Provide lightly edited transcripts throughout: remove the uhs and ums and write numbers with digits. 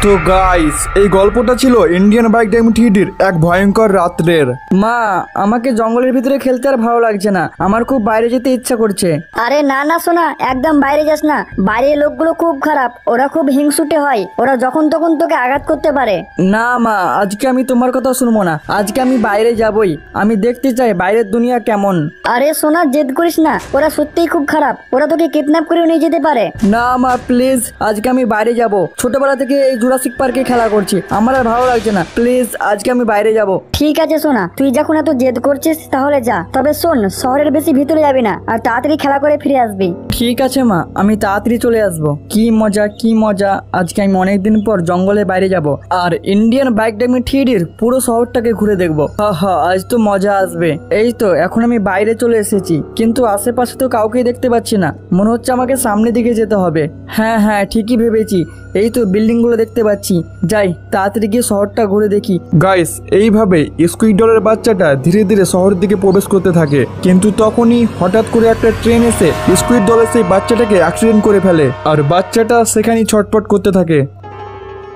তো গাইস, এই গল্পটা ছিল ইন্ডিয়ান বাইক ডাইমন্ড থ্রিডির এক ভয়ঙ্কর রাত্রের। মা, আমাকে জঙ্গলের ভিতরে খেলতে আর ভালো লাগছে না, আমার খুব বাইরে যেতে ইচ্ছা করছে। আরে না না সোনা, একদম বাইরে যাস না। বাইরের লোকগুলো খুব খারাপ, ওরা খুব হিংসুটে হয়, ওরা যখন তখন তোকে আঘাত করতে পারে। না মা, আজকে আমি তোমার কথা শুনবো না, আজকে আমি বাইরে যাবই। আমি দেখতে চাই বাইরের দুনিয়া কেমন। আরে সোনা, জেদ করিস না, ওরা সত্যিই খুব খারাপ, ওরা তোকে কিডন্যাপ করে নিয়ে যেতে পারে। না মা প্লিজ, আজকে আমি বাইরে যাব। ছোটবেলা থেকে এই জুরাসিক পার্কে খেলা করছি, আমার আর ভালো লাগছে না, প্লিজ আজকে আমি বাইরে যাব। ঠিক আছে সোনা, তুই যখন এত জেদ করছিস তাহলে যা। তবে শোন, শহরের বেশি ভিতরে যাবি না, আর তাড়াতাড়ি খেলা করে ফিরে আসবি। ঠিক আছে মা, আমি তাড়াতাড়ি চলে আসবো। কি মজা কি মজা, আজকে আমি অনেকদিন পর জঙ্গলে বাইরে যাব আর ইন্ডিয়ান বাইক ডাইমন্ড থ্রিডির পুরো শহরটাকে ঘুরে দেখবো। হা, আজ তো মজা আসবে। এই তো এখন আমি বাইরে চলে এসেছি, কিন্তু আশেপাশে তো কাউকেই দেখতে পাচ্ছি না, মনে হচ্ছে আমাকে সামনের দিকে যেতে হবে। হ্যাঁ ঠিকই ভেবেছি, এই তো বিল্ডিং গুলো দেখতে পাচ্ছি। যাই তাড়াতাড়ি গিয়ে শহরটা ঘুরে দেখি। গাইস, এইভাবে স্কুইডলের বাচ্চাটা ধীরে ধীরে শহরের দিকে প্রবেশ করতে থাকে, কিন্তু তখনই হঠাৎ করে একটা ট্রেন এসে স্কুইড দলের সেই বাচ্চাটাকে অ্যাক্সিডেন্ট করে ফেলে, আর বাচ্চাটা সেখানেই ছটফট করতে থাকে।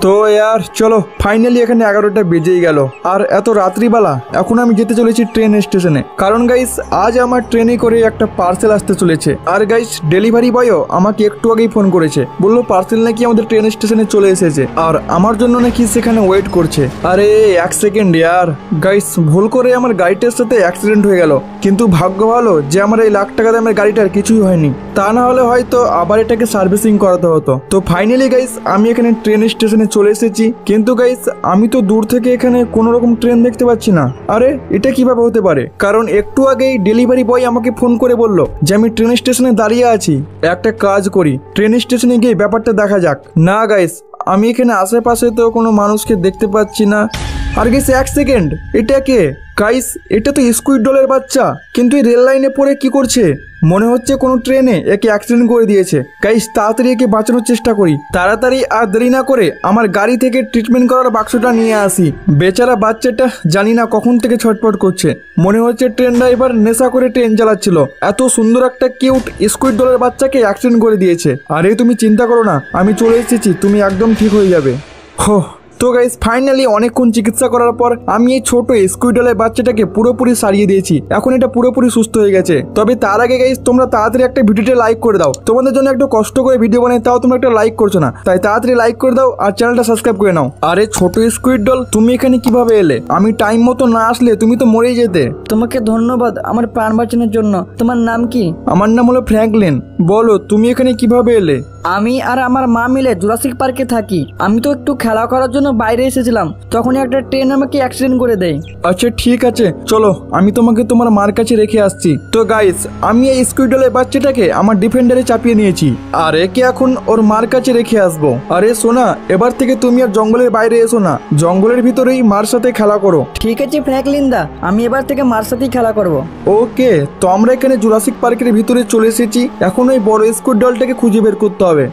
তো यार চলো, ফাইনালি এখানে 11টা বেজেই গেল, আর এত রাত্রিবেলা এখন আমি যেতে চলেছি ট্রেন স্টেশনে। কারণ গাইস, আজ আমার ট্রেনে করে একটা পার্সেল আসতে চলেছে। আর গাইস, ডেলিভারি বয়ও আমাকে একটু আগেই ফোন করেছে, বললো পার্সেল নাকি আমাদের ট্রেন স্টেশনে চলে এসেছে, আর আমার জন্য নাকি সেখানে ওয়েট করছে। আরে এক সেকেন্ড यार, গাইস ভুল করে আমার গাড়িটার সাথে অ্যাক্সিডেন্ট হয়ে গেল, কিন্তু ভাগ্য ভালো যে আমার এই লাখ টাকা দামের গাড়িটার কিছুই হয়নি, তা না হলে হয়তো আবার এটাকে সার্ভিসিং করাতে হতো। তো ফাইনালি গাইস, আমি এখানে ট্রেন স্টেশনে চলে এসেছি, কিন্তু গাইস আমি তো দূর থেকে এখানে কোনো রকম ট্রেন দেখতে পাচ্ছি না। আরে এটা কিভাবে হতে পারে? কারণ একটু আগেই ডেলিভারি বয় আমাকে ফোন করে বলল যে আমি ট্রেন স্টেশনে দাঁড়িয়ে আছি। একটা কাজ করি, ট্রেন স্টেশনে গিয়ে ব্যাপারটা দেখা যাক। না গাইস, আমি এখানে আশেপাশে তো কোনো মানুষকে দেখতে পাচ্ছি না। আর গাইস এক সেকেন্ড, এটা কে? গাইস এটা তো স্কুইড ডলের বাচ্চা, কিন্তু এই রেল লাইনে পড়ে কি করছে? মনে হচ্ছে কোনো ট্রেনে একে অ্যাক্সিডেন্ট করে দিয়েছে। গাইস তাড়াতাড়ি একে বাঁচানোর চেষ্টা করি, তাড়াতাড়ি আর দেরি না করে আমার গাড়ি থেকে ট্রিটমেন্ট করার বাক্সটা নিয়ে আসি। বেচারা বাচ্চাটা জানি না কখন থেকে ছটফট করছে, মনে হচ্ছে ট্রেন ড্রাইভার নেশা করে ট্রেন চালাচ্ছিল, এত সুন্দর একটা কিউট স্কুইড ডলের বাচ্চাকে অ্যাক্সিডেন্ট করে দিয়েছে। আরে তুমি চিন্তা করো না, আমি চলে এসেছি, তুমি একদম ঠিক হয়ে যাবে। হো, তো গাইস ফাইনালি অনেকক্ষণ চিকিৎসা করার পর আমি এই ছোট স্কুইডলের বাচ্চাটাকে পুরোপুরি সারিয়ে দিয়েছি, এখন এটা পুরোপুরি সুস্থ হয়ে গেছে। তবে তার আগে গাইস, তোমরা তাড়াতাড়ি একটা ভিডিওতে লাইক করে দাও, তোমাদের জন্য একটু কষ্ট করে ভিডিও বানাই, তাও তোমরা একটা লাইক করছো না, তাই তাড়াতাড়ি লাইক করে দাও আর চ্যানেলটা সাবস্ক্রাইব করে নাও। আরে ছোট স্কুইডল, তুমি এখানে কিভাবে এলে? আমি টাইম মতো না আসলে তুমি তো মরেই যেতে। তোমাকে ধন্যবাদ আমার প্রাণ বাঁচানোর জন্য। তোমার নাম কি? আমার নাম হলো ফ্র্যাঙ্কলিন। বলো তুমি এখানে কিভাবে এলে? আমি আর আমার মা মিলে জুরাসিক পার্কে থাকি। আমি তো একটু খেলা করার জন্য বাইরে এসেছিলাম, তখনই একটা ট্রেন আমাকে অ্যাক্সিডেন্ট করে দেয়। আচ্ছা ঠিক আছে, চলো আমি তোমাকে তোমার মার কাছে রেখে আসছি। তো গাইস, আমি এই স্কুইডলের বাচ্চাটাকে আমার ডিফেন্ডারে চাপিয়ে নিয়েছি, আর একে এখন ওর মার কাছে রেখে আসবো। আরে সোনা, এবার থেকে তুমি আর জঙ্গলের বাইরে এসো না, জঙ্গলের ভিতরেই মার সাথে খেলা করো। ঠিক আছে ফ্র্যাঙ্কলিন দা, আমি এবার থেকে মার সাথেই খেলা করবো। ওকে, তো আমরা এখানে জুরাসিক পার্কের ভিতরে চলে এসেছি, এখন ওই বড় স্কুইডলটাকে খুঁজে বের করতে হবে।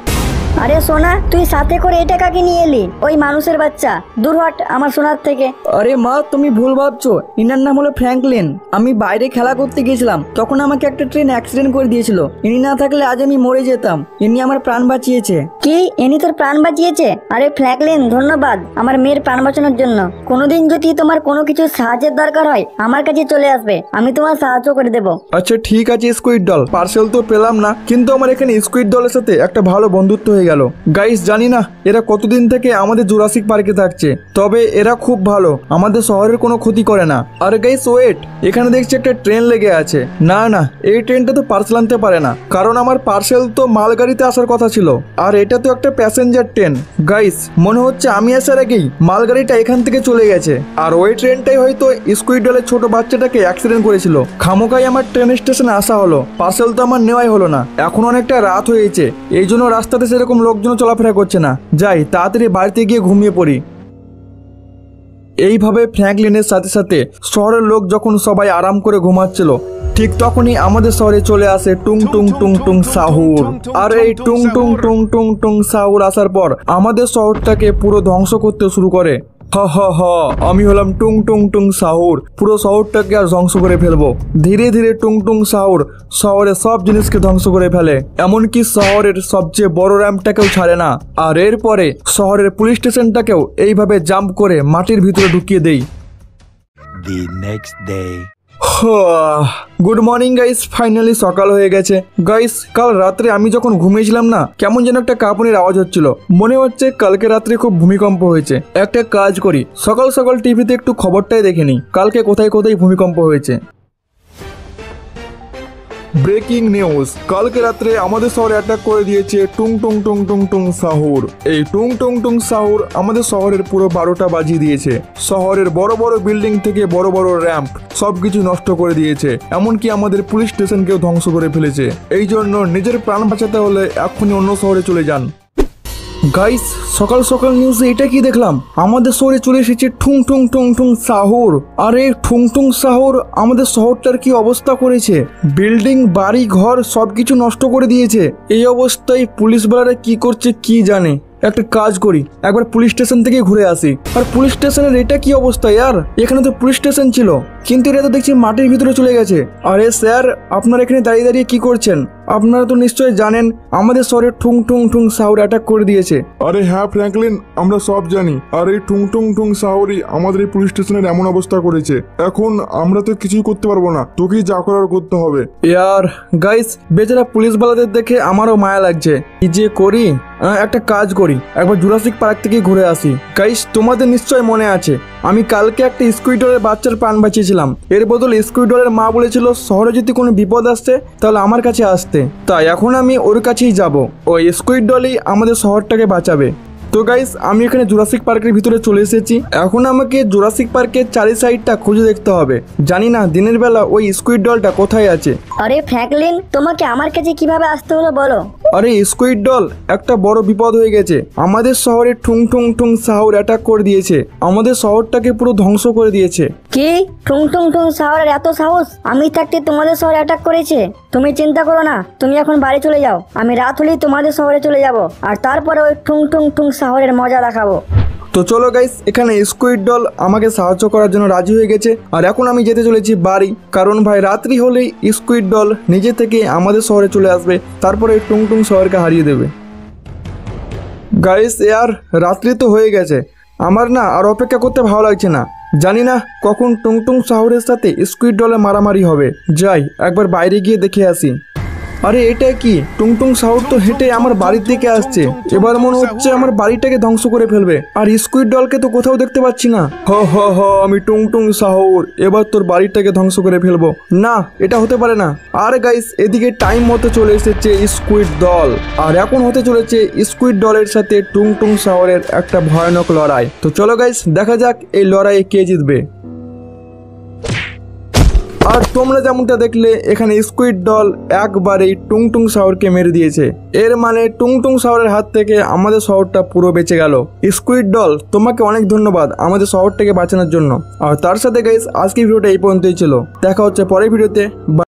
আরে সোনা, তুই সাথে করে এটা কাকে নিয়ে এলি? ওই মানুষের বাচ্চা, দূর হট আমার সোনার থেকে। আরে মা, তুমি ভুল ভাবছো, ইনার নাম হলো ফ্র্যাঙ্কলিন। আমি বাইরে খেলা করতে গিয়েছিলাম, তখন আমাকে একটা ট্রেন অ্যাক্সিডেন্ট করে দিয়েছিল। ইনি না থাকলে আজ আমি মরে যেতাম, ইনি আমার প্রাণ বাঁচিয়েছে। কি, ইনি তোর প্রাণ বাঁচিয়েছে? আরে ফ্র্যাঙ্কলিন, ধন্যবাদ আমার মেয়ের প্রাণ বাঁচানোর জন্য। কোনোদিন যদি তোমার কোনো কিছু সাহায্যের দরকার হয় আমার কাছে চলে আসবে, আমি তোমার সাহায্য করে দেবো। আচ্ছা ঠিক আছে স্কুইডল, পার্সেল তো পেলাম না, কিন্তু আমার এখানে স্কুইডলের সাথে একটা ভালো বন্ধুত্ব হয়ে গেল। গাইস জানি না এরা কতদিন থেকে আমাদের জুরাসিক পার্কে থাকছে, তবে এরা খুব ভালো, আমাদের শহরের কোনো ক্ষতি করে না। আর গাইস ওয়েট, এখানে দেখছি একটা ট্রেন লেগে আছে। না না, এই ট্রেনটা তো পার্সেল আনতে পারে না, কারণ আমার পার্সেল তো মালগাড়িতে আসার কথা ছিল, আর এটা তো একটা প্যাসেঞ্জার ট্রেন। গাইস মনে হচ্ছে আমি আসার আগেই মালগাড়িটা এখান থেকে চলে গেছে, আর ওই ট্রেনটাই হয়তো স্কুইডলের ছোট বাচ্চাটাকে অ্যাক্সিডেন্ট করেছিল। খামোকাই আমার ট্রেন স্টেশনে আসা হলো, পার্সেল তো আমার নেওয়াই হলো না। এখন অনেকটা রাত হয়েছে, এই জন্য রাস্তাতে সেরকম লোকজন চলাফেরা করছে না। যাই তাড়াতাড়ি বাড়িতে গিয়ে ঘুমিয়ে পড়ি। এইভাবে ফ্র্যাঙ্কলিনের সাথে সাথে শহরের লোক যখন সবাই আরাম করে ঘুমাচ্ছিল, ঠিক তখনই আমাদের শহরে চলে আসে টুং টুং টুং টুং সাহুর। আর এই টুং টুং টুং টুং টুং সাহুর আসার পর আমাদের শহরটাকে পুরো ধ্বংস করতে শুরু করে। হা হা হা, আমি হলাম টুং টুং টুং সাহুর, পুরো শহরটাকে আর ধ্বংস করে ফেলবো। ধীরে ধীরে টুং টুং সাহুর শহরের সব জিনিসকে ধ্বংস করে ফেলে, এমনকি শহরের সবচেয়ে বড় র্যাম্পটাকেও ছাড়ে না। আর এরপরে শহরের পুলিশ স্টেশনটাকেও এইভাবে জাম্প করে মাটির ভিতরে ঢুকিয়ে দেই। The next day. Good morning guys, finally সকাল হয়ে গেছে। গাইস, কাল রাত্রে আমি যখন ঘুমিয়েছিলাম না, কেমন যেন একটা কাঁপুনির আওয়াজ হচ্ছিল, মনে হচ্ছে কালকে রাত্রে খুব ভূমিকম্প হয়েছে। একটা কাজ করি, সকাল সকাল টিভিতে একটু খবরটাই দেখে নিই কালকে কোথায় কোথায় ভূমিকম্প হয়েছে। ব্রেকিং নিউজ, কালকে রাত্রে আমাদের শহরে অ্যাটাক করে দিয়েছে টুং টুং টুং টুং টুং সাহুর। এই টুং টুং টুং সাহুর আমাদের শহরের পুরো 12টা বাজিয়ে দিয়েছে। শহরের বড় বড় বিল্ডিং থেকে বড় বড় র্যাম্প সবকিছু নষ্ট করে দিয়েছে, এমনকি আমাদের পুলিশ স্টেশনকেও ধ্বংস করে ফেলেছে। এই জন্য নিজের প্রাণ বাঁচাতে হলে এক্ষুনি অন্য শহরে চলে যান। গাইস, সকাল সকাল নিউজে এটা কি দেখলাম, আমাদের শহরে চলে এসেছে ঠুং ঠুং ঠুং ঠুং সাহুর। আরে ঠুং ঠুং সাহুর আমাদের শহরটার কি অবস্থা করেছে, বিল্ডিং বাড়ি ঘর সবকিছু নষ্ট করে দিয়েছে। এই অবস্থায় পুলিশ বালারা কি করছে কি জানে। একটা কাজ করি, একবার পুলিশ স্টেশন থেকে ঘুরে আসি। আর পুলিশ স্টেশনের এটা কি অবস্থা ইয়ার, এখানে তো পুলিশ স্টেশন ছিল, কিন্তু এটা তো দেখছি মাটির ভিতরে চলে গেছে। আরে স্যার, আপনারা এখানে দাঁড়িয়ে দাঁড়িয়ে কি করছেন? আপনারা তো নিশ্চয়ই জানেন আমাদের শহরে ঠুং ঠুং ঠুং সাহুর অ্যাটাক করে দিয়েছে। আরে হ্যাঁ ফ্র্যাঙ্কলিন, আমরা সব জানি। আর এই টুং টুং টুং সাহরি আমাদের এই পুলিশ স্টেশনের এমন অবস্থা করেছে, এখন আমরা তো কিছুই করতে পারবো না, তোকেই যা করার করতে হবে। ইয়ার গাইস, বেচারা পুলিশ বালাদের দেখে আমারও মায়া লাগছে, কি যে করি। একটা কাজ করি, একবার জুরাসিক পার্ক থেকে ঘুরে আসি। গাইস, তোমাদের নিশ্চয় মনে আছে আমি কালকে একটা স্কুইডলের বাচ্চার প্রাণ বাঁচিয়েছিলাম। এর বদলে স্কুইডলের মা বলেছিল শহরে যদি কোনো বিপদ আসছে তাহলে আমার কাছে আসতে, তাই এখন আমি ওর কাছেই যাব। ওই স্কুইডলই আমাদের শহরটাকে বাঁচাবে। তো গাইস, আমি এখানে জুরাসিক পার্কের ভিতরে চলে এসেছি। এখন আমাকে জুরাসিক পার্কের চারি সাইডটা খুঁজে দেখতে হবে, জানি না দিনের বেলা ওই স্কুইড ডলটা কোথায় আছে। আরে ফ্র্যাঙ্কলিন, তোমাকে আমার কাছে কিভাবে আসতে হলো বলো? আরে স্কুইড ডল, একটা বড় বিপদ হয়ে গেছে। আমাদের শহরে ঠুং ঠুং ঠুং সাহুর অ্যাটাক করে দিয়েছে, আমাদের শহরটাকে পুরো ধ্বংস করে দিয়েছে। কি ঠুং ঠুং ঠুং শহরের এত সাহস? আমি থাকতে তোমাদের শহরে অ্যাটাক করেছে? তুমি চিন্তা করো না, তুমি এখন বাড়ি চলে যাও। আমি রাত হলেই তোমাদের শহরে চলে যাব, আর তারপরে ওই ঠুং ঠুং ঠুং শহরের মজা দেখাবো। তো চলো গাইস, এখানে স্কুইড ডল আমাকে সাহায্য করার জন্য রাজি হয়ে গেছে। আর এখন আমি যেতে চলেছি বাড়ি, কারণ ভাই রাত্রি হলেই স্কুইড ডল নিজে থেকে আমাদের শহরে চলে আসবে, তারপরে টুং টুং শহরকে হারিয়ে দেবে। গাইস ইয়ার, রাত্রি তো হয়ে গেছে, আমার না আর অপেক্ষা করতে ভালো লাগছে না। জানি না কখন টুং টুং শহরের সাথে স্কুইড ডলের মারামারি হবে। যাই একবার বাইরে গিয়ে দেখে আসি। আরে এটা কি, টুং টুং সাহুর তো হেঁটে আমার বাড়ির দিকে আসছে। এবার মনে হচ্ছে আমার বাড়িটাকে ধ্বংস করে ফেলবে। আর স্কুইড ডলকে তো কোথাও দেখতে পাচ্ছি না। হ হ হ, আমি টুং টুং সাহুর, এবার তোর বাড়িটাকে ধ্বংস করে ফেলবো। না, এটা হতে পারে না। আর গাইস, এদিকে টাইম মতো চলে এসেছে স্কুইড দল, আর এখন হতে চলেছে স্কুইড দলের সাথে টুং টুং সাহুরের একটা ভয়ানক লড়াই। তো চলো গাইস, দেখা যাক এই লড়াইয়ে কে জিতবে। আর তোমরা যেমনটা দেখলে, এখানে স্কুইড ডল একবারেই টুং টুং সাহুরকে মেরে দিয়েছে। এর মানে টুং টুং সাহুরের হাত থেকে আমাদের শহরটা পুরো বেঁচে গেল। স্কুইড ডল, তোমাকে অনেক ধন্যবাদ আমাদের শহরটাকে বাঁচানোর জন্য। আর তার সাথে গাইস, আজকের ভিডিওটা এই পর্যন্তই ছিল। দেখা হচ্ছে পরের ভিডিওতে।